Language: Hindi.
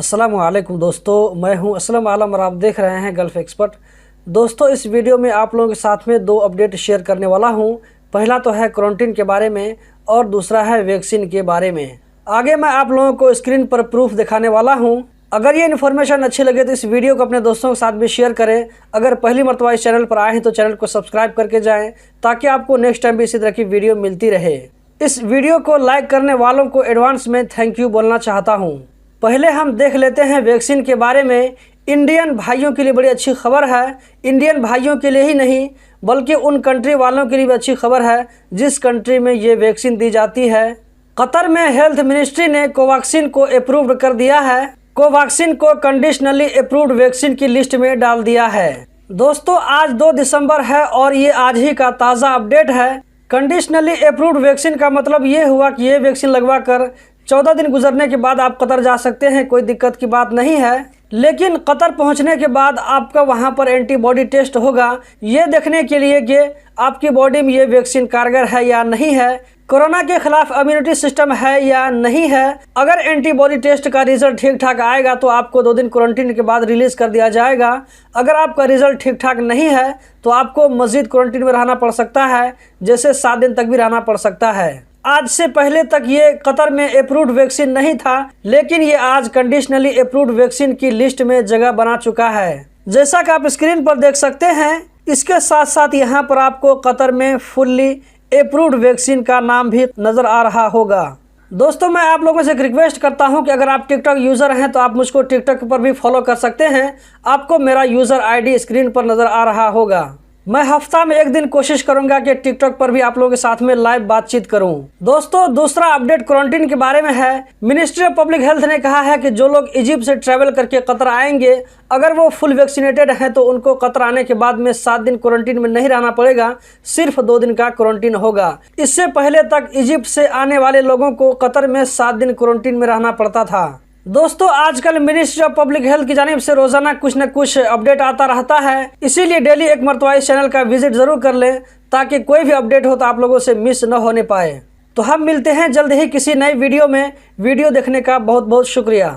अस्सलाम वालेकुम दोस्तों, मैं हूं असलम आलम और आप देख रहे हैं गल्फ एक्सपर्ट। दोस्तों, इस वीडियो में आप लोगों के साथ में दो अपडेट शेयर करने वाला हूं। पहला तो है क्वारंटीन के बारे में और दूसरा है वैक्सीन के बारे में। आगे मैं आप लोगों को स्क्रीन पर प्रूफ दिखाने वाला हूं। अगर ये इन्फॉर्मेशन अच्छी लगे तो इस वीडियो को अपने दोस्तों के साथ भी शेयर करें। अगर पहली मरतबा इस चैनल पर आए हैं तो चैनल को सब्सक्राइब करके जाएँ ताकि आपको नेक्स्ट टाइम भी इसी तरह की वीडियो मिलती रहे। इस वीडियो को लाइक करने वालों को एडवांस में थैंक यू बोलना चाहता हूँ। पहले हम देख लेते हैं वैक्सीन के बारे में। इंडियन भाइयों के लिए बड़ी अच्छी खबर है। इंडियन भाइयों के लिए ही नहीं बल्कि उन कंट्री वालों के लिए भी अच्छी खबर है जिस कंट्री में ये वैक्सीन दी जाती है। कतर में हेल्थ मिनिस्ट्री ने कोवैक्सीन को अप्रूव्ड कर दिया है। कोवैक्सीन को कंडीशनली अप्रूव्ड वैक्सीन की लिस्ट में डाल दिया है। दोस्तों, आज 2 दिसंबर है और ये आज ही का ताज़ा अपडेट है। कंडीशनली अप्रूव्ड वैक्सीन का मतलब ये हुआ कि ये वैक्सीन लगवा कर 14 दिन गुजरने के बाद आप कतर जा सकते हैं, कोई दिक्कत की बात नहीं है। लेकिन कतर पहुंचने के बाद आपका वहां पर एंटीबॉडी टेस्ट होगा, ये देखने के लिए कि आपकी बॉडी में ये वैक्सीन कारगर है या नहीं है, कोरोना के खिलाफ इम्यूनिटी सिस्टम है या नहीं है। अगर एंटीबॉडी टेस्ट का रिजल्ट ठीक ठाक आएगा तो आपको 2 दिन क्वारंटीन के बाद रिलीज कर दिया जाएगा। अगर आपका रिजल्ट ठीक ठाक नहीं है तो आपको मजीद क्वारंटीन में रहना पड़ सकता है, जैसे 7 दिन तक भी रहना पड़ सकता है। आज से पहले तक ये कतर में अप्रूव्ड वैक्सीन नहीं था, लेकिन ये आज कंडीशनली अप्रूव्ड वैक्सीन की लिस्ट में जगह बना चुका है, जैसा कि आप स्क्रीन पर देख सकते हैं। इसके साथ साथ यहाँ पर आपको कतर में फुल्ली अप्रूव्ड वैक्सीन का नाम भी नजर आ रहा होगा। दोस्तों, मैं आप लोगों से एक रिक्वेस्ट करता हूं कि अगर आप टिकटॉक यूज़र हैं तो आप मुझको टिकटॉक पर भी फॉलो कर सकते हैं। आपको मेरा यूज़र आईडी स्क्रीन पर नज़र आ रहा होगा। मैं हफ्ता में 1 दिन कोशिश करूंगा कि टिकटॉक पर भी आप लोगों के साथ में लाइव बातचीत करूं। दोस्तों, दूसरा अपडेट क्वारंटीन के बारे में है। मिनिस्ट्री ऑफ पब्लिक हेल्थ ने कहा है कि जो लोग इजिप्ट से ट्रैवल करके कतर आएंगे, अगर वो फुल वैक्सीनेटेड हैं तो उनको कतर आने के बाद में 7 दिन क्वारंटीन में नहीं रहना पड़ेगा, सिर्फ 2 दिन का क्वारंटीन होगा। इससे पहले तक इजिप्ट से आने वाले लोगों को कतर में 7 दिन क्वारंटीन में रहना पड़ता था। दोस्तों, आजकल मिनिस्ट्री ऑफ पब्लिक हेल्थ की जानिब से रोजाना कुछ न कुछ अपडेट आता रहता है, इसीलिए डेली एक मरतबा इस चैनल का विजिट जरूर कर लें ताकि कोई भी अपडेट हो तो आप लोगों से मिस न होने पाए। तो हम मिलते हैं जल्द ही किसी नई वीडियो में। वीडियो देखने का बहुत बहुत शुक्रिया।